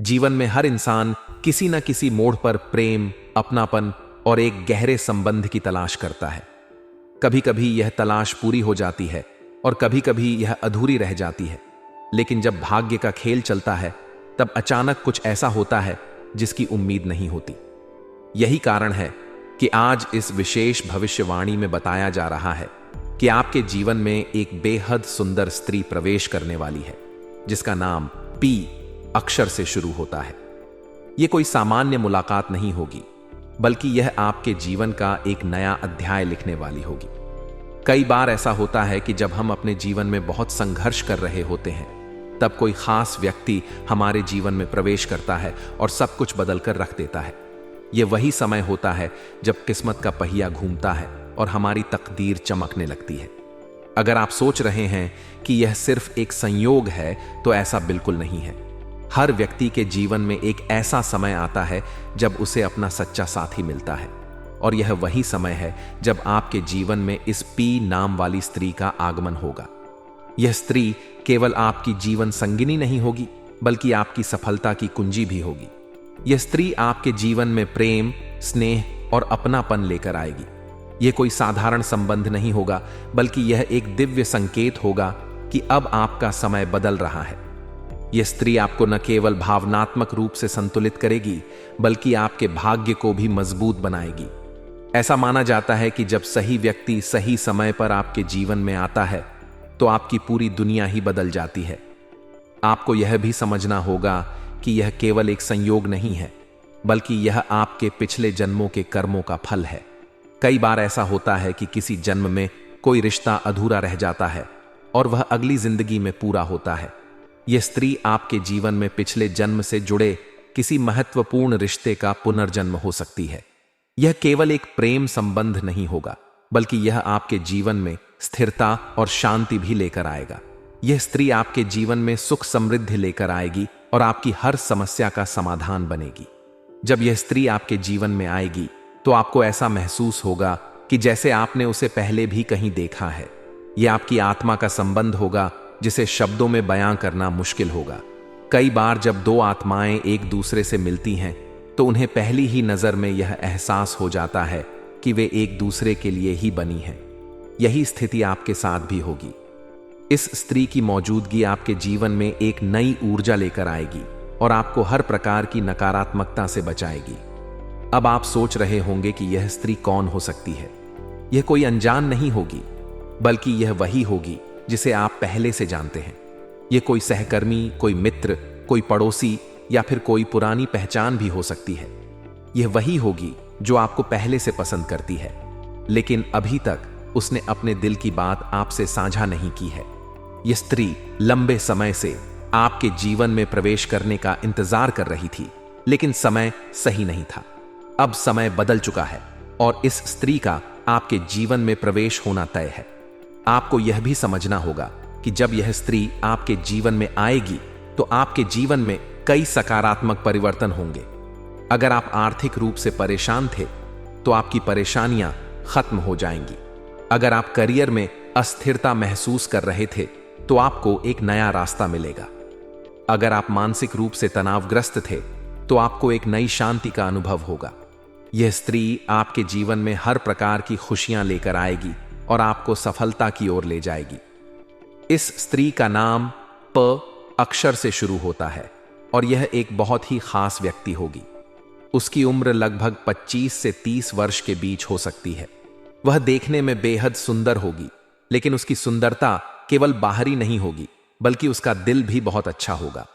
जीवन में हर इंसान किसी न किसी मोड़ पर प्रेम, अपनापन और एक गहरे संबंध की तलाश करता है। कभी कभी यह तलाश पूरी हो जाती है और कभी कभी यह अधूरी रह जाती है। लेकिन जब भाग्य का खेल चलता है, तब अचानक कुछ ऐसा होता है जिसकी उम्मीद नहीं होती। यही कारण है कि आज इस विशेष भविष्यवाणी में बताया जा रहा है कि आपके जीवन में एक बेहद सुंदर स्त्री प्रवेश करने वाली है, जिसका नाम पी अक्षर से शुरू होता है। यह कोई सामान्य मुलाकात नहीं होगी, बल्कि यह आपके जीवन का एक नया अध्याय लिखने वाली होगी। कई बार ऐसा होता है कि जब हम अपने जीवन में बहुत संघर्ष कर रहे होते हैं, तब कोई खास व्यक्ति हमारे जीवन में प्रवेश करता है और सब कुछ बदल कर रख देता है। यह वही समय होता है जब किस्मत का पहिया घूमता है और हमारी तकदीर चमकने लगती है। अगर आप सोच रहे हैं कि यह सिर्फ एक संयोग है, तो ऐसा बिल्कुल नहीं है। हर व्यक्ति के जीवन में एक ऐसा समय आता है जब उसे अपना सच्चा साथी मिलता है, और यह वही समय है जब आपके जीवन में इस पी नाम वाली स्त्री का आगमन होगा। यह स्त्री केवल आपकी जीवन संगिनी नहीं होगी, बल्कि आपकी सफलता की कुंजी भी होगी। यह स्त्री आपके जीवन में प्रेम, स्नेह और अपनापन लेकर आएगी। यह कोई साधारण संबंध नहीं होगा, बल्कि यह एक दिव्य संकेत होगा कि अब आपका समय बदल रहा है। यह स्त्री आपको न केवल भावनात्मक रूप से संतुलित करेगी, बल्कि आपके भाग्य को भी मजबूत बनाएगी। ऐसा माना जाता है कि जब सही व्यक्ति सही समय पर आपके जीवन में आता है, तो आपकी पूरी दुनिया ही बदल जाती है। आपको यह भी समझना होगा कि यह केवल एक संयोग नहीं है, बल्कि यह आपके पिछले जन्मों के कर्मों का फल है। कई बार ऐसा होता है कि किसी जन्म में कोई रिश्ता अधूरा रह जाता है और वह अगली जिंदगी में पूरा होता है। यह स्त्री आपके जीवन में पिछले जन्म से जुड़े किसी महत्वपूर्ण रिश्ते का पुनर्जन्म हो सकती है। यह केवल एक प्रेम संबंध नहीं होगा, बल्कि यह आपके जीवन में स्थिरता और शांति भी लेकर आएगा। यह स्त्री आपके जीवन में सुख समृद्धि लेकर आएगी और आपकी हर समस्या का समाधान बनेगी। जब यह स्त्री आपके जीवन में आएगी, तो आपको ऐसा महसूस होगा कि जैसे आपने उसे पहले भी कहीं देखा है। यह आपकी आत्मा का संबंध होगा, जिसे शब्दों में बयां करना मुश्किल होगा। कई बार जब दो आत्माएं एक दूसरे से मिलती हैं, तो उन्हें पहली ही नजर में यह एहसास हो जाता है कि वे एक दूसरे के लिए ही बनी हैं। यही स्थिति आपके साथ भी होगी। इस स्त्री की मौजूदगी आपके जीवन में एक नई ऊर्जा लेकर आएगी और आपको हर प्रकार की नकारात्मकता से बचाएगी। अब आप सोच रहे होंगे कि यह स्त्री कौन हो सकती है। यह कोई अनजान नहीं होगी, बल्कि यह वही होगी जिसे आप पहले से जानते हैं। यह कोई सहकर्मी, कोई मित्र, कोई पड़ोसी या फिर कोई पुरानी पहचान भी हो सकती है। यह वही होगी जो आपको पहले से पसंद करती है, लेकिन अभी तक उसने अपने दिल की बात आपसे साझा नहीं की है। यह स्त्री लंबे समय से आपके जीवन में प्रवेश करने का इंतजार कर रही थी, लेकिन समय सही नहीं था। अब समय बदल चुका है और इस स्त्री का आपके जीवन में प्रवेश होना तय है। आपको यह भी समझना होगा कि जब यह स्त्री आपके जीवन में आएगी, तो आपके जीवन में कई सकारात्मक परिवर्तन होंगे। अगर आप आर्थिक रूप से परेशान थे, तो आपकी परेशानियां खत्म हो जाएंगी। अगर आप करियर में अस्थिरता महसूस कर रहे थे, तो आपको एक नया रास्ता मिलेगा। अगर आप मानसिक रूप से तनावग्रस्त थे, तो आपको एक नई शांति का अनुभव होगा। यह स्त्री आपके जीवन में हर प्रकार की खुशियां लेकर आएगी और आपको सफलता की ओर ले जाएगी। इस स्त्री का नाम प अक्षर से शुरू होता है और यह एक बहुत ही खास व्यक्ति होगी। उसकी उम्र लगभग 25 से 30 वर्ष के बीच हो सकती है। वह देखने में बेहद सुंदर होगी, लेकिन उसकी सुंदरता केवल बाहरी नहीं होगी, बल्कि उसका दिल भी बहुत अच्छा होगा।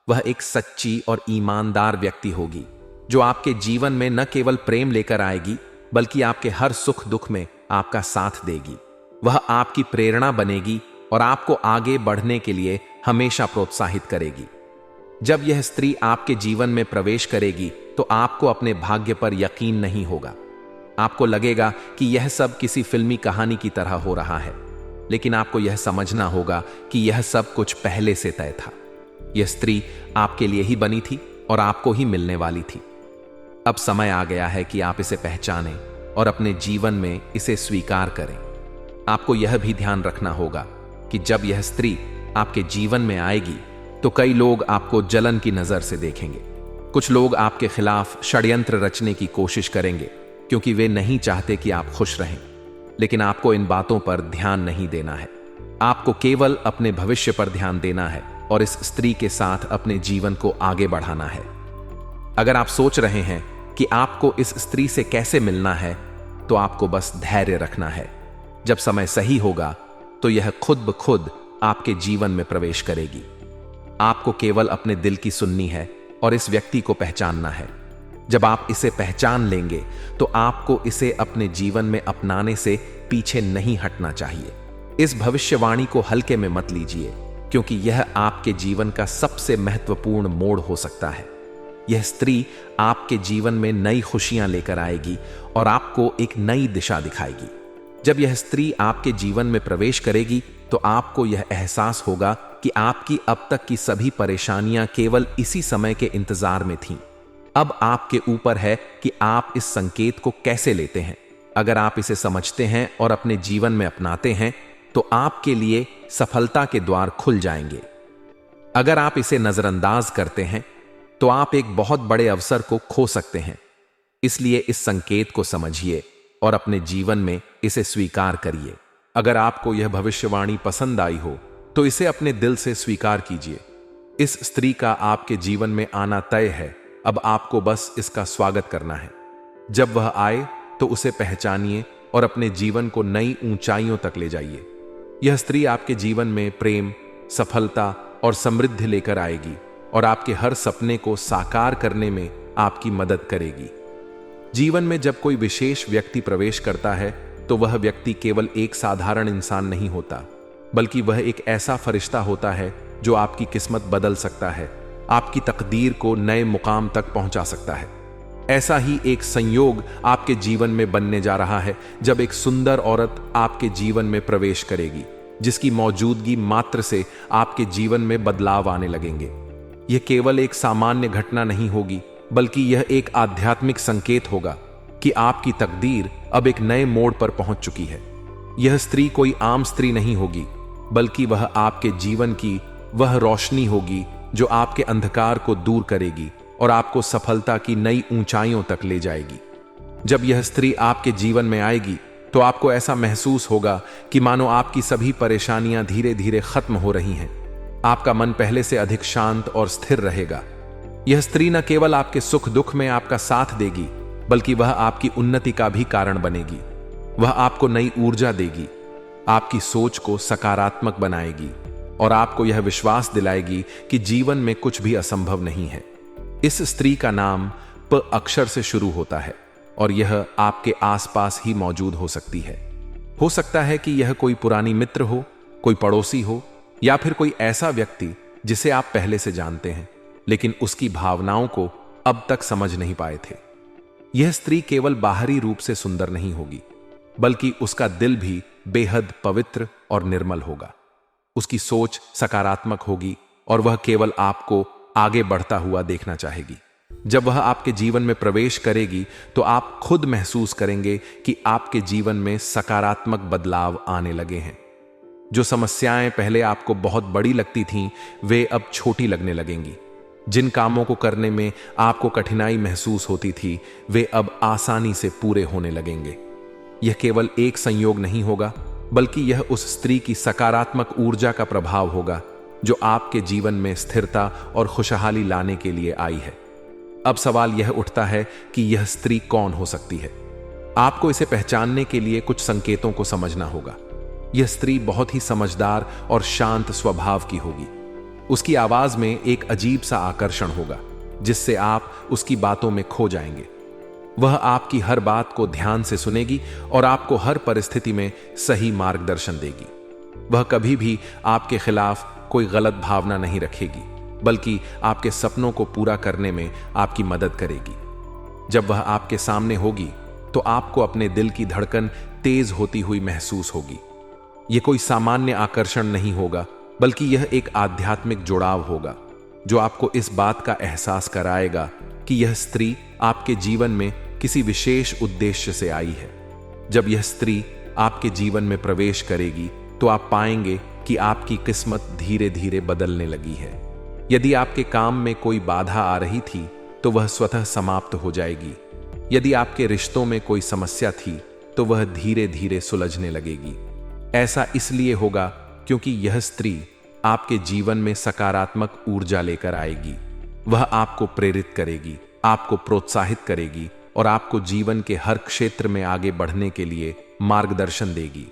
वह एक सच्ची और ईमानदार व्यक्ति होगी, जो आपके जीवन में न केवल प्रेम लेकर आएगी, बल्कि आपके हर सुख दुख में आपका साथ देगी। वह आपकी प्रेरणा बनेगी और आपको आगे बढ़ने के लिए हमेशा प्रोत्साहित करेगी। जब यह स्त्री आपके जीवन में प्रवेश करेगी, तो आपको अपने भाग्य पर यकीन नहीं होगा। आपको लगेगा कि यह सब किसी फिल्मी कहानी की तरह हो रहा है, लेकिन आपको यह समझना होगा कि यह सब कुछ पहले से तय था। यह स्त्री आपके लिए ही बनी थी और आपको ही मिलने वाली थी। अब समय आ गया है कि आप इसे पहचानें और अपने जीवन में इसे स्वीकार करें। आपको यह भी ध्यान रखना होगा कि जब यह स्त्री आपके जीवन में आएगी, तो कई लोग आपको जलन की नजर से देखेंगे। कुछ लोग आपके खिलाफ षड्यंत्र रचने की कोशिश करेंगे क्योंकि वे नहीं चाहते कि आप खुश रहें। लेकिन आपको इन बातों पर ध्यान नहीं देना है। आपको केवल अपने भविष्य पर ध्यान देना है और इस स्त्री के साथ अपने जीवन को आगे बढ़ाना है। अगर आप सोच रहे हैं कि आपको इस स्त्री से कैसे मिलना है, तो आपको बस धैर्य रखना है। जब समय सही होगा तो यह खुद ब खुद आपके जीवन में प्रवेश करेगी। आपको केवल अपने दिल की सुननी है और इस व्यक्ति को पहचानना है। जब आप इसे पहचान लेंगे तो आपको इसे अपने जीवन में अपनाने से पीछे नहीं हटना चाहिए। इस भविष्यवाणी को हल्के में मत लीजिए, क्योंकि यह आपके जीवन का सबसे महत्वपूर्ण मोड़ हो सकता है। यह स्त्री आपके जीवन में नई खुशियां लेकर आएगी और आपको एक नई दिशा दिखाएगी। जब यह स्त्री आपके जीवन में प्रवेश करेगी तो आपको यह एहसास होगा कि आपकी अब तक की सभी परेशानियां केवल इसी समय के इंतजार में थीं। अब आपके ऊपर है कि आप इस संकेत को कैसे लेते हैं। अगर आप इसे समझते हैं और अपने जीवन में अपनाते हैं तो आपके लिए सफलता के द्वार खुल जाएंगे। अगर आप इसे नजरअंदाज करते हैं तो आप एक बहुत बड़े अवसर को खो सकते हैं। इसलिए इस संकेत को समझिए और अपने जीवन में इसे स्वीकार करिए। अगर आपको यह भविष्यवाणी पसंद आई हो तो इसे अपने दिल से स्वीकार कीजिए। इस स्त्री का आपके जीवन में आना तय है। अब आपको बस इसका स्वागत करना है। जब वह आए तो उसे पहचानिए और अपने जीवन को नई ऊंचाइयों तक ले जाइए। यह स्त्री आपके जीवन में प्रेम, सफलता और समृद्धि लेकर आएगी और आपके हर सपने को साकार करने में आपकी मदद करेगी। जीवन में जब कोई विशेष व्यक्ति प्रवेश करता है तो वह व्यक्ति केवल एक साधारण इंसान नहीं होता, बल्कि वह एक ऐसा फरिश्ता होता है जो आपकी किस्मत बदल सकता है, आपकी तकदीर को नए मुकाम तक पहुंचा सकता है। ऐसा ही एक संयोग आपके जीवन में बनने जा रहा है जब एक सुंदर औरत आपके जीवन में प्रवेश करेगी, जिसकी मौजूदगी मात्र से आपके जीवन में बदलाव आने लगेंगे। यह केवल एक सामान्य घटना नहीं होगी, बल्कि यह एक आध्यात्मिक संकेत होगा कि आपकी तकदीर अब एक नए मोड़ पर पहुंच चुकी है। यह स्त्री कोई आम स्त्री नहीं होगी, बल्कि वह आपके जीवन की वह रोशनी होगी जो आपके अंधकार को दूर करेगी और आपको सफलता की नई ऊंचाइयों तक ले जाएगी। जब यह स्त्री आपके जीवन में आएगी तो आपको ऐसा महसूस होगा कि मानो आपकी सभी परेशानियां धीरे धीरे खत्म हो रही हैं। आपका मन पहले से अधिक शांत और स्थिर रहेगा। यह स्त्री न केवल आपके सुख दुख में आपका साथ देगी, बल्कि वह आपकी उन्नति का भी कारण बनेगी। वह आपको नई ऊर्जा देगी, आपकी सोच को सकारात्मक बनाएगी और आपको यह विश्वास दिलाएगी कि जीवन में कुछ भी असंभव नहीं है। इस स्त्री का नाम प अक्षर से शुरू होता है और यह आपके आसपास ही मौजूद हो सकती है। हो सकता है कि यह कोई पुरानी मित्र हो, कोई पड़ोसी हो, या फिर कोई ऐसा व्यक्ति जिसे आप पहले से जानते हैं, लेकिन उसकी भावनाओं को अब तक समझ नहीं पाए थे। यह स्त्री केवल बाहरी रूप से सुंदर नहीं होगी, बल्कि उसका दिल भी बेहद पवित्र और निर्मल होगा। उसकी सोच सकारात्मक होगी और वह केवल आपको आगे बढ़ता हुआ देखना चाहेगी। जब वह आपके जीवन में प्रवेश करेगी तो आप खुद महसूस करेंगे कि आपके जीवन में सकारात्मक बदलाव आने लगे हैं। जो समस्याएं पहले आपको बहुत बड़ी लगती थीं, वे अब छोटी लगने लगेंगी। जिन कामों को करने में आपको कठिनाई महसूस होती थी, वे अब आसानी से पूरे होने लगेंगे। यह केवल एक संयोग नहीं होगा, बल्कि यह उस स्त्री की सकारात्मक ऊर्जा का प्रभाव होगा जो आपके जीवन में स्थिरता और खुशहाली लाने के लिए आई है। अब सवाल यह उठता है कि यह स्त्री कौन हो सकती है। आपको इसे पहचानने के लिए कुछ संकेतों को समझना होगा। यह स्त्री बहुत ही समझदार और शांत स्वभाव की होगी। उसकी आवाज में एक अजीब सा आकर्षण होगा, जिससे आप उसकी बातों में खो जाएंगे। वह आपकी हर बात को ध्यान से सुनेगी और आपको हर परिस्थिति में सही मार्गदर्शन देगी। वह कभी भी आपके खिलाफ कोई गलत भावना नहीं रखेगी, बल्कि आपके सपनों को पूरा करने में आपकी मदद करेगी। जब वह आपके सामने होगी तो आपको अपने दिल की धड़कन तेज होती हुई महसूस होगी। यह कोई सामान्य आकर्षण नहीं होगा, बल्कि यह एक आध्यात्मिक जुड़ाव होगा जो आपको इस बात का एहसास कराएगा कि यह स्त्री आपके जीवन में किसी विशेष उद्देश्य से आई है। जब यह स्त्री आपके जीवन में प्रवेश करेगी तो आप पाएंगे कि आपकी किस्मत धीरे धीरे बदलने लगी है। यदि आपके काम में कोई बाधा आ रही थी तो वह स्वतः समाप्त हो जाएगी। यदि आपके रिश्तों में कोई समस्या थी तो वह धीरे धीरे सुलझने लगेगी। ऐसा इसलिए होगा क्योंकि यह स्त्री आपके जीवन में सकारात्मक ऊर्जा लेकर आएगी। वह आपको प्रेरित करेगी, आपको प्रोत्साहित करेगी और आपको जीवन के हर क्षेत्र में आगे बढ़ने के लिए मार्गदर्शन देगी।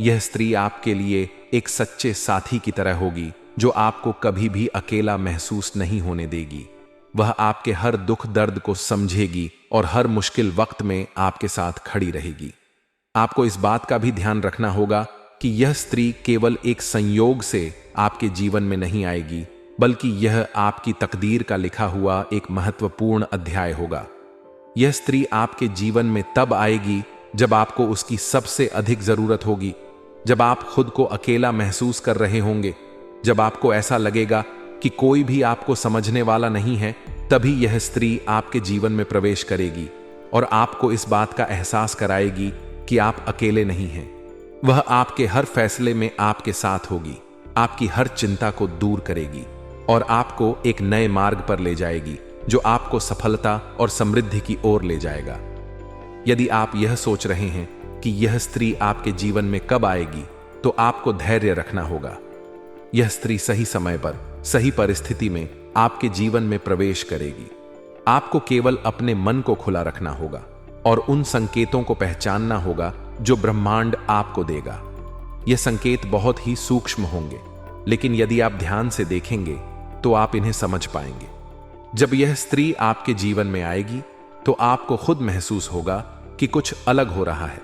यह स्त्री आपके लिए एक सच्चे साथी की तरह होगी जो आपको कभी भी अकेला महसूस नहीं होने देगी। वह आपके हर दुख दर्द को समझेगी और हर मुश्किल वक्त में आपके साथ खड़ी रहेगी। आपको इस बात का भी ध्यान रखना होगा कि यह स्त्री केवल एक संयोग से आपके जीवन में नहीं आएगी, बल्कि यह आपकी तकदीर का लिखा हुआ एक महत्वपूर्ण अध्याय होगा। यह स्त्री आपके जीवन में तब आएगी जब आपको उसकी सबसे अधिक जरूरत होगी, जब आप खुद को अकेला महसूस कर रहे होंगे, जब आपको ऐसा लगेगा कि कोई भी आपको समझने वाला नहीं है। तभी यह स्त्री आपके जीवन में प्रवेश करेगी और आपको इस बात का एहसास कराएगी कि आप अकेले नहीं हैं। वह आपके हर फैसले में आपके साथ होगी, आपकी हर चिंता को दूर करेगी और आपको एक नए मार्ग पर ले जाएगी जो आपको सफलता और समृद्धि की ओर ले जाएगा। यदि आप यह सोच रहे हैं कि यह स्त्री आपके जीवन में कब आएगी, तो आपको धैर्य रखना होगा। यह स्त्री सही समय पर, सही परिस्थिति में आपके जीवन में प्रवेश करेगी। आपको केवल अपने मन को खुला रखना होगा और उन संकेतों को पहचानना होगा जो ब्रह्मांड आपको देगा। यह संकेत बहुत ही सूक्ष्म होंगे, लेकिन यदि आप ध्यान से देखेंगे तो आप इन्हें समझ पाएंगे। जब यह स्त्री आपके जीवन में आएगी तो आपको खुद महसूस होगा कि कुछ अलग हो रहा है।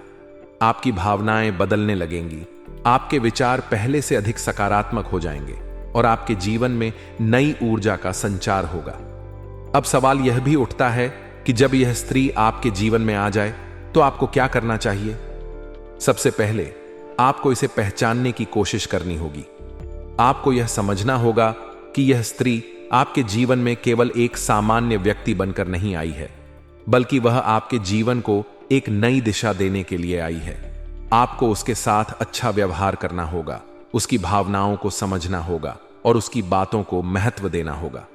आपकी भावनाएं बदलने लगेंगी, आपके विचार पहले से अधिक सकारात्मक हो जाएंगे और आपके जीवन में नई ऊर्जा का संचार होगा। अब सवाल यह भी उठता है कि जब यह स्त्री आपके जीवन में आ जाए तो आपको क्या करना चाहिए। सबसे पहले आपको इसे पहचानने की कोशिश करनी होगी। आपको यह समझना होगा कि यह स्त्री आपके जीवन में केवल एक सामान्य व्यक्ति बनकर नहीं आई है, बल्कि वह आपके जीवन को एक नई दिशा देने के लिए आई है। आपको उसके साथ अच्छा व्यवहार करना होगा, उसकी भावनाओं को समझना होगा और उसकी बातों को महत्व देना होगा।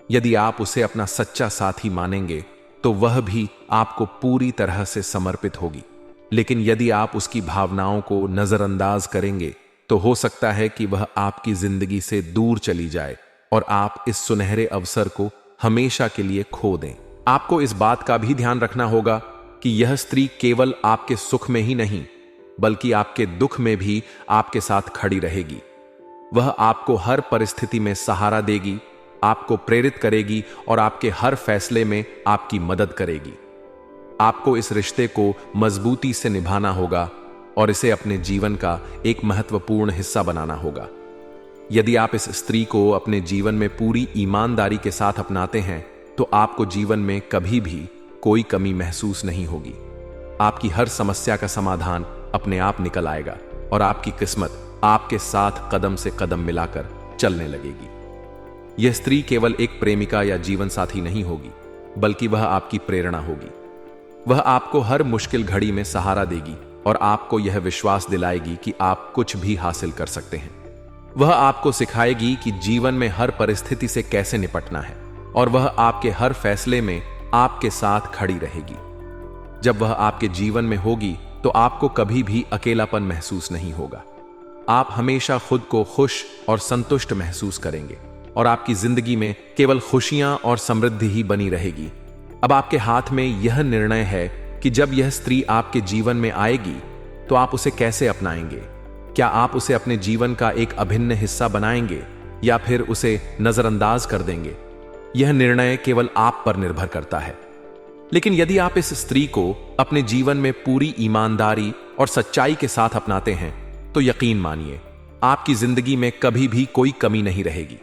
यदि आप उसे अपना सच्चा साथी मानेंगे तो वह भी आपको पूरी तरह से समर्पित होगी। लेकिन यदि आप उसकी भावनाओं को नजरअंदाज करेंगे तो हो सकता है कि वह आपकी जिंदगी से दूर चली जाए और आप इस सुनहरे अवसर को हमेशा के लिए खो दें। आपको इस बात का भी ध्यान रखना होगा कि यह स्त्री केवल आपके सुख में ही नहीं, बल्कि आपके दुख में भी आपके साथ खड़ी रहेगी। वह आपको हर परिस्थिति में सहारा देगी, आपको प्रेरित करेगी और आपके हर फैसले में आपकी मदद करेगी। आपको इस रिश्ते को मजबूती से निभाना होगा और इसे अपने जीवन का एक महत्वपूर्ण हिस्सा बनाना होगा। यदि आप इस स्त्री को अपने जीवन में पूरी ईमानदारी के साथ अपनाते हैं तो आपको जीवन में कभी भी कोई कमी महसूस नहीं होगी। आपकी हर समस्या का समाधान अपने आप निकल आएगा और आपकी किस्मत आपके साथ कदम से कदम मिलाकर चलने लगेगी। यह स्त्री केवल एक प्रेमिका या जीवन साथी नहीं होगी, बल्कि वह आपकी प्रेरणा होगी। वह आपको हर मुश्किल घड़ी में सहारा देगी और आपको यह विश्वास दिलाएगी कि आप कुछ भी हासिल कर सकते हैं। वह आपको सिखाएगी कि जीवन में हर परिस्थिति से कैसे निपटना है और वह आपके हर फैसले में आपके साथ खड़ी रहेगी। जब वह आपके जीवन में होगी तो आपको कभी भी अकेलापन महसूस नहीं होगा। आप हमेशा खुद को खुश और संतुष्ट महसूस करेंगे और आपकी जिंदगी में केवल खुशियां और समृद्धि ही बनी रहेगी। अब आपके हाथ में यह निर्णय है कि जब यह स्त्री आपके जीवन में आएगी तो आप उसे कैसे अपनाएंगे। क्या आप उसे अपने जीवन का एक अभिन्न हिस्सा बनाएंगे या फिर उसे नजरअंदाज कर देंगे? यह निर्णय केवल आप पर निर्भर करता है। लेकिन यदि आप इस स्त्री को अपने जीवन में पूरी ईमानदारी और सच्चाई के साथ अपनाते हैं तो यकीन मानिए आपकी जिंदगी में कभी भी कोई कमी नहीं रहेगी।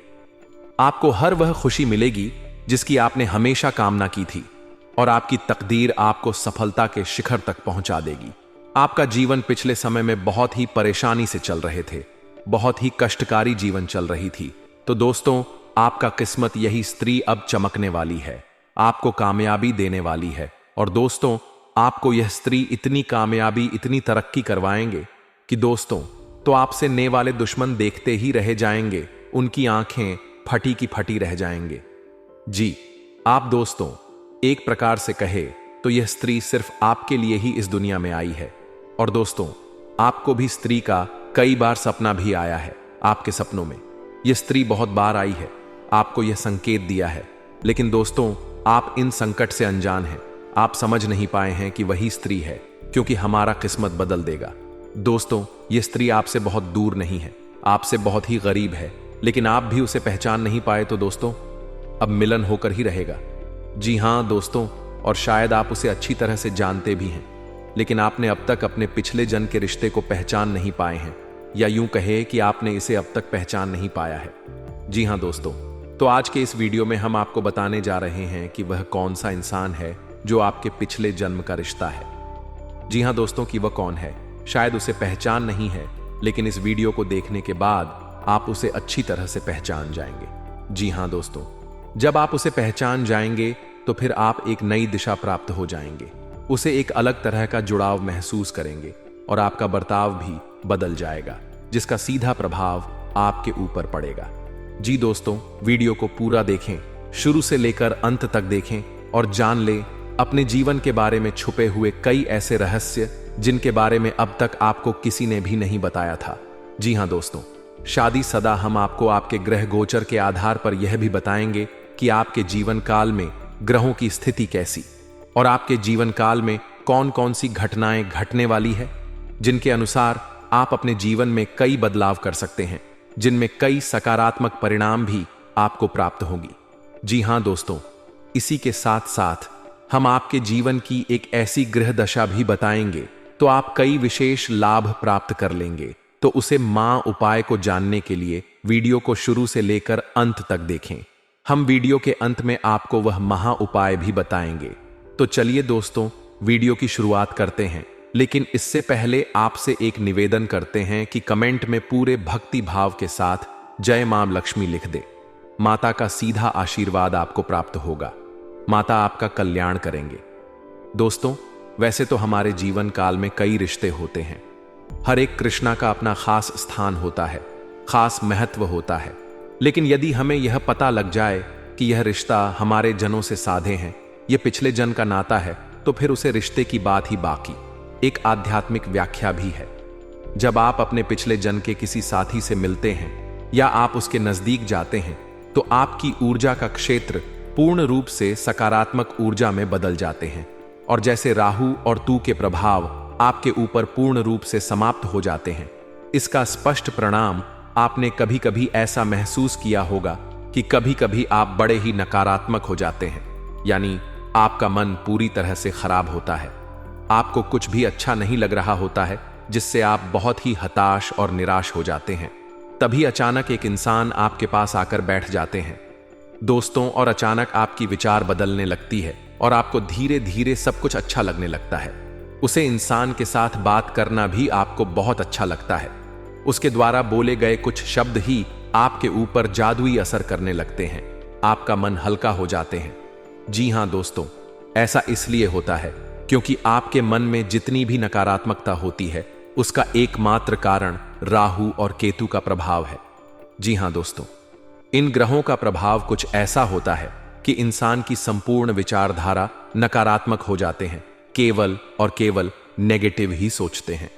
आपको हर वह खुशी मिलेगी जिसकी आपने हमेशा कामना की थी और आपकी तकदीर आपको सफलता के शिखर तक पहुंचा देगी। आपका जीवन पिछले समय में बहुत ही परेशानी से चल रहे थे, बहुत ही कष्टकारी जीवन चल रही थी। तो दोस्तों, आपका किस्मत यही स्त्री अब चमकने वाली है, आपको कामयाबी देने वाली है। और दोस्तों, आपको यह स्त्री इतनी कामयाबी, इतनी तरक्की करवाएंगे कि दोस्तों तो आपसे ने वाले दुश्मन देखते ही रह जाएंगे। उनकी आंखें फटी की फटी रह जाएंगे। जी आप दोस्तों, एक प्रकार से कहे तो यह स्त्री सिर्फ आपके लिए ही इस दुनिया में आई है। और दोस्तों, आपको भी स्त्री का कई बार सपना भी आया है। आपके सपनों में यह स्त्री बहुत बार आई है, आपको यह संकेत दिया है, लेकिन दोस्तों आप इन संकट से अनजान हैं। आप समझ नहीं पाए हैं कि वही स्त्री है, क्योंकि हमारा किस्मत बदल देगा। दोस्तों, यह स्त्री आपसे बहुत दूर नहीं है, आपसे बहुत ही गरीब है, लेकिन आप भी उसे पहचान नहीं पाए तो दोस्तों अब मिलन होकर ही रहेगा। जी हाँ दोस्तों, और शायद आप उसे अच्छी तरह से जानते भी हैं, लेकिन आपने अब तक अपने पिछले जन्म के रिश्ते को पहचान नहीं पाए हैं, या यूं कहे कि आपने इसे अब तक पहचान नहीं पाया है। जी हाँ दोस्तों, तो आज के इस वीडियो में हम आपको बताने जा रहे हैं कि वह कौन सा इंसान है जो आपके पिछले जन्म का रिश्ता है। जी हाँ दोस्तों, कि वह कौन है शायद उसे पहचान नहीं है, लेकिन इस वीडियो को देखने के बाद आप उसे अच्छी तरह से पहचान जाएंगे। जी हाँ दोस्तों, जब आप उसे पहचान जाएंगे तो फिर आप एक नई दिशा प्राप्त हो जाएंगे, उसे एक अलग तरह का जुड़ाव महसूस करेंगे और आपका बर्ताव भी बदल जाएगा, जिसका सीधा प्रभाव आपके ऊपर पड़ेगा। जी दोस्तों, वीडियो को पूरा देखें, शुरू से लेकर अंत तक देखें और जान लें अपने जीवन के बारे में छुपे हुए कई ऐसे रहस्य जिनके बारे में अब तक आपको किसी ने भी नहीं बताया था। जी हाँ दोस्तों, शादी सदा हम आपको आपके ग्रह गोचर के आधार पर यह भी बताएंगे कि आपके जीवन काल में ग्रहों की स्थिति कैसी और आपके जीवन काल में कौन कौन सी घटनाएं घटने वाली है, जिनके अनुसार आप अपने जीवन में कई बदलाव कर सकते हैं, जिनमें कई सकारात्मक परिणाम भी आपको प्राप्त होंगी। जी हाँ दोस्तों, इसी के साथ साथ हम आपके जीवन की एक ऐसी ग्रह दशा भी बताएंगे तो आप कई विशेष लाभ प्राप्त कर लेंगे। तो उसे मां उपाय को जानने के लिए वीडियो को शुरू से लेकर अंत तक देखें। हम वीडियो के अंत में आपको वह महा उपाय भी बताएंगे। तो चलिए दोस्तों, वीडियो की शुरुआत करते हैं, लेकिन इससे पहले आपसे एक निवेदन करते हैं कि कमेंट में पूरे भक्ति भाव के साथ जय मां लक्ष्मी लिख दे। माता का सीधा आशीर्वाद आपको प्राप्त होगा, माता आपका कल्याण करेंगे। दोस्तों, वैसे तो हमारे जीवन काल में कई रिश्ते होते हैं, हर एक कृष्णा का अपना खास स्थान होता है, खास महत्व होता है, लेकिन यदि हमें यह पता लग जाए कि यह रिश्ता हमारे जनों से साधे हैं, यह पिछले जन्म का नाता है, तो फिर उसे रिश्ते की बात ही बाकी। एक आध्यात्मिक व्याख्या भी है। जब आप अपने पिछले जन्म के किसी साथी से मिलते हैं या आप उसके नजदीक जाते हैं, तो आपकी ऊर्जा का क्षेत्र पूर्ण रूप से सकारात्मक ऊर्जा में बदल जाते हैं, और जैसे राहु और तू के प्रभाव आपके ऊपर पूर्ण रूप से समाप्त हो जाते हैं। इसका स्पष्ट परिणाम आपने कभी कभी ऐसा महसूस किया होगा कि कभी कभी आप बड़े ही नकारात्मक हो जाते हैं, यानी आपका मन पूरी तरह से खराब होता है, आपको कुछ भी अच्छा नहीं लग रहा होता है, जिससे आप बहुत ही हताश और निराश हो जाते हैं। तभी अचानक एक इंसान आपके पास आकर बैठ जाते हैं दोस्तों, और अचानक आपकी विचार बदलने लगती है और आपको धीरे धीरे सब कुछ अच्छा लगने लगता है। उसे इंसान के साथ बात करना भी आपको बहुत अच्छा लगता है। उसके द्वारा बोले गए कुछ शब्द ही आपके ऊपर जादुई असर करने लगते हैं, आपका मन हल्का हो जाते हैं। जी हाँ दोस्तों, ऐसा इसलिए होता है क्योंकि आपके मन में जितनी भी नकारात्मकता होती है, उसका एकमात्र कारण राहु और केतु का प्रभाव है। जी हाँ दोस्तों, इन ग्रहों का प्रभाव कुछ ऐसा होता है कि इंसान की संपूर्ण विचारधारा नकारात्मक हो जाते हैं, केवल और केवल नेगेटिव ही सोचते हैं।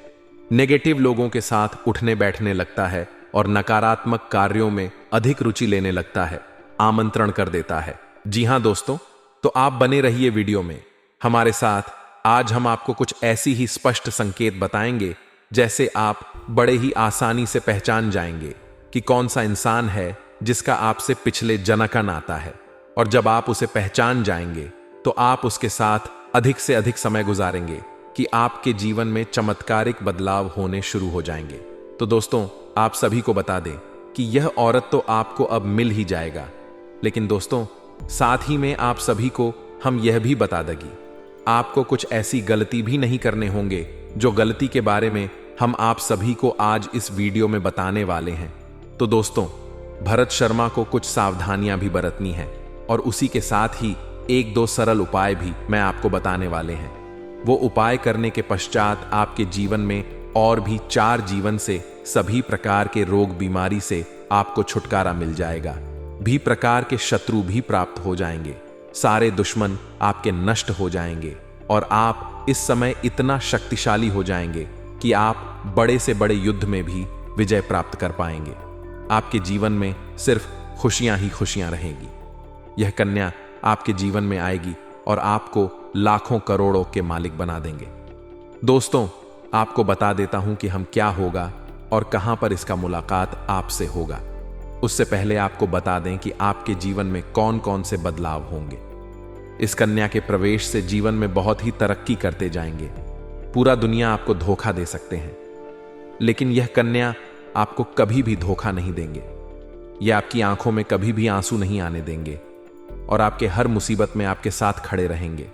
नेगेटिव लोगों के साथ उठने बैठने लगता है और नकारात्मक कार्यों में अधिक रुचि लेने लगता है, आमंत्रण कर देता है। जी हाँ दोस्तों, तो आप बने रहिए वीडियो में हमारे साथ। आज हम आपको कुछ ऐसी ही स्पष्ट संकेत बताएंगे जैसे आप बड़े ही आसानी से पहचान जाएंगे कि कौन सा इंसान है जिसका आपसे पिछले जन्म का नाता है, और जब आप उसे पहचान जाएंगे तो आप उसके साथ अधिक से अधिक समय गुजारेंगे कि आपके जीवन में चमत्कारिक बदलाव होने शुरू हो जाएंगे। तो दोस्तों, आप सभी को बता दें कि यह औरत तो आपको अब मिल ही जाएगा, लेकिन दोस्तों साथ ही में आप सभी को हम यह भी बता देंगे आपको कुछ ऐसी गलती भी नहीं करने होंगे जो गलती के बारे में हम आप सभी को आज इस वीडियो में बताने वाले हैं। तो दोस्तों, भरत शर्मा को कुछ सावधानियां भी बरतनी है, और उसी के साथ ही एक दो सरल उपाय भी मैं आपको बताने वाले हैं। वो उपाय करने के पश्चात आपके जीवन में और भी 4 जीवन से सभी प्रकार के रोग बीमारी से आपको छुटकारा मिल जाएगा। भी प्रकार के शत्रु भी प्राप्त हो जाएंगे। सारे दुश्मन आपके नष्ट हो जाएंगे और आप इस समय इतना शक्तिशाली हो जाएंगे कि आप बड़े से बड़े युद्ध में भी विजय प्राप्त कर पाएंगे। आपके जीवन में सिर्फ खुशियां ही खुशियां रहेंगी। यह कन्या आपके जीवन में आएगी और आपको लाखों करोड़ों के मालिक बना देंगे। दोस्तों, आपको बता देता हूं कि हम क्या होगा और कहां पर इसका मुलाकात आपसे होगा। उससे पहले आपको बता दें कि आपके जीवन में कौन कौन से बदलाव होंगे। इस कन्या के प्रवेश से जीवन में बहुत ही तरक्की करते जाएंगे। पूरा दुनिया आपको धोखा दे सकते हैं, लेकिन यह कन्या आपको कभी भी धोखा नहीं देंगे। यह आपकी आंखों में कभी भी आंसू नहीं आने देंगे और आपके हर मुसीबत में आपके साथ खड़े रहेंगे।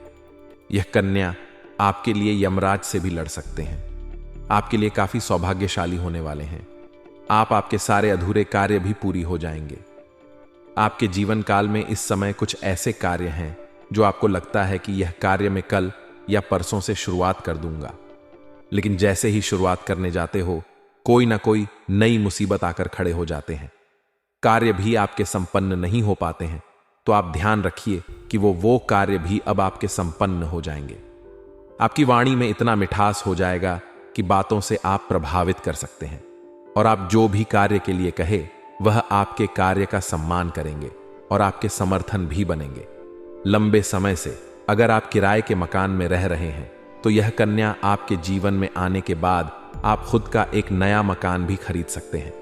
यह कन्या आपके लिए यमराज से भी लड़ सकते हैं। आपके लिए काफी सौभाग्यशाली होने वाले हैं। आपके सारे अधूरे कार्य भी पूरी हो जाएंगे। आपके जीवन काल में इस समय कुछ ऐसे कार्य हैं जो आपको लगता है कि यह कार्य मैं कल या परसों से शुरुआत कर दूंगा, लेकिन जैसे ही शुरुआत करने जाते हो कोई ना कोई नई मुसीबत आकर खड़े हो जाते हैं। कार्य भी आपके संपन्न नहीं हो पाते हैं, तो आप ध्यान रखिए कि वो कार्य भी अब आपके संपन्न हो जाएंगे। आपकी वाणी में इतना मिठास हो जाएगा कि बातों से आप प्रभावित कर सकते हैं और आप जो भी कार्य के लिए कहे वह आपके कार्य का सम्मान करेंगे और आपके समर्थन भी बनेंगे। लंबे समय से अगर आप किराए के मकान में रह रहे हैं तो यह कन्या आपके जीवन में आने के बाद आप खुद का एक नया मकान भी खरीद सकते हैं,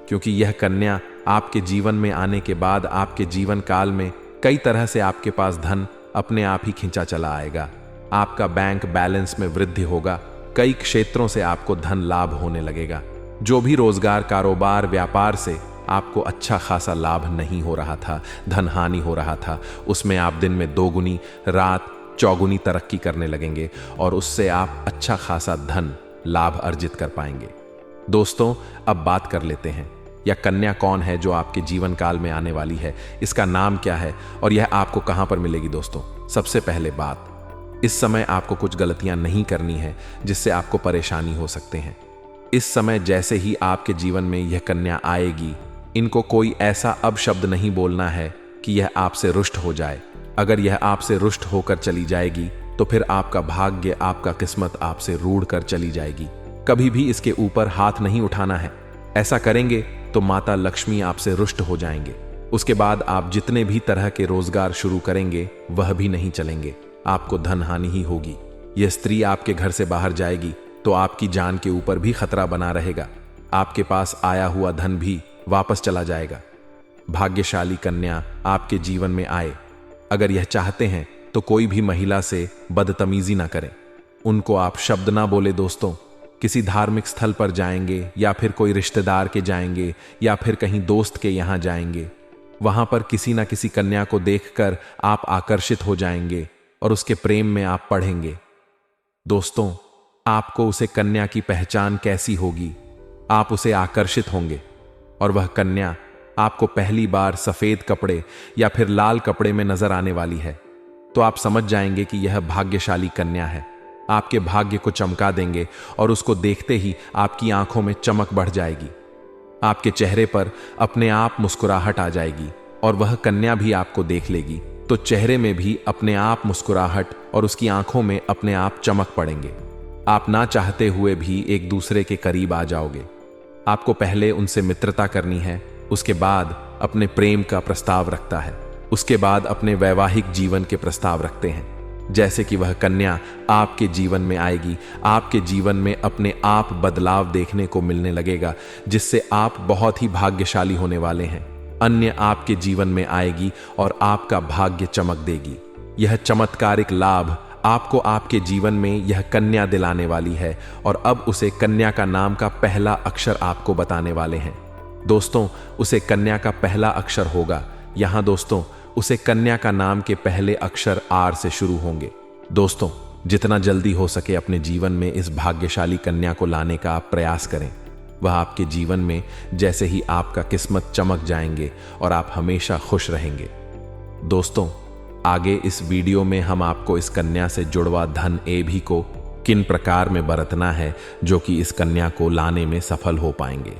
क्योंकि यह कन्या आपके जीवन में आने के बाद आपके जीवन काल में कई तरह से आपके पास धन अपने आप ही खींचा चला आएगा। आपका बैंक बैलेंस में वृद्धि होगा। कई क्षेत्रों से आपको धन लाभ होने लगेगा। जो भी रोजगार, कारोबार, व्यापार से आपको अच्छा खासा लाभ नहीं हो रहा था, धन हानि हो रहा था, उसमें आप दिन में 2 गुनी, रात चौगुनी तरक्की करने लगेंगे और उससे आप अच्छा खासा धन लाभ अर्जित कर पाएंगे। दोस्तों, अब बात कर लेते हैं यह कन्या कौन है जो आपके जीवन काल में आने वाली है, इसका नाम क्या है और यह आपको कहां पर मिलेगी। दोस्तों, सबसे पहले बात, इस समय आपको कुछ गलतियां नहीं करनी है जिससे आपको परेशानी हो सकते हैं। इस समय जैसे ही आपके जीवन में यह कन्या आएगी, इनको कोई ऐसा अपशब्द नहीं बोलना है कि यह आपसे रुष्ट हो जाए। अगर यह आपसे रुष्ट होकर चली जाएगी तो फिर आपका भाग्य, आपका किस्मत आपसे रूढ़ कर चली जाएगी। कभी भी इसके ऊपर हाथ नहीं उठाना है। ऐसा करेंगे तो माता लक्ष्मी आपसे रुष्ट हो जाएंगे। उसके बाद आप जितने भी तरह के रोजगार शुरू करेंगे वह भी नहीं चलेंगे, आपको धन हानि ही होगी। यह स्त्री आपके घर से बाहर जाएगी तो आपकी जान के ऊपर भी खतरा बना रहेगा। आपके पास आया हुआ धन भी वापस चला जाएगा। भाग्यशाली कन्या आपके जीवन में आए, अगर यह चाहते हैं तो कोई भी महिला से बदतमीजी ना करें, उनको आप शब्द ना बोले। दोस्तों, किसी धार्मिक स्थल पर जाएंगे या फिर कोई रिश्तेदार के जाएंगे या फिर कहीं दोस्त के यहां जाएंगे, वहां पर किसी ना किसी कन्या को देखकर आप आकर्षित हो जाएंगे और उसके प्रेम में आप पड़ेंगे। दोस्तों, आपको उसे कन्या की पहचान कैसी होगी, आप उसे आकर्षित होंगे और वह कन्या आपको पहली बार सफेद कपड़े या फिर लाल कपड़े में नजर आने वाली है, तो आप समझ जाएंगे कि यह भाग्यशाली कन्या है। आपके भाग्य को चमका देंगे और उसको देखते ही आपकी आंखों में चमक बढ़ जाएगी। आपके चेहरे पर अपने आप मुस्कुराहट आ जाएगी और वह कन्या भी आपको देख लेगी तो चेहरे में भी अपने आप मुस्कुराहट और उसकी आंखों में अपने आप चमक पड़ेंगे। आप ना चाहते हुए भी एक दूसरे के करीब आ जाओगे। आपको पहले उनसे मित्रता करनी है, उसके बाद अपने प्रेम का प्रस्ताव रखता है, उसके बाद अपने वैवाहिक जीवन के प्रस्ताव रखते हैं। जैसे कि वह कन्या आपके जीवन में आएगी, आपके जीवन में अपने आप बदलाव देखने को मिलने लगेगा, जिससे आप बहुत ही भाग्यशाली होने वाले हैं। अन्य आपके जीवन में आएगी और आपका भाग्य चमक देगी। यह चमत्कारिक लाभ आपको आपके जीवन में यह कन्या दिलाने वाली है और अब उसे कन्या का नाम का पहला अक्षर आपको बताने वाले हैं। दोस्तों, उसे कन्या का पहला अक्षर होगा। यहां दोस्तों, उसे कन्या का नाम के पहले अक्षर आर से शुरू होंगे। दोस्तों, जितना जल्दी हो सके अपने जीवन में इस भाग्यशाली कन्या को लाने का आप प्रयास करें। वह आपके जीवन में जैसे ही आपका किस्मत चमक जाएंगे और आप हमेशा खुश रहेंगे। दोस्तों, आगे इस वीडियो में हम आपको इस कन्या से जुड़वा धन एभी को किन प्रकार में बरतना है जो कि इस कन्या को लाने में सफल हो पाएंगे।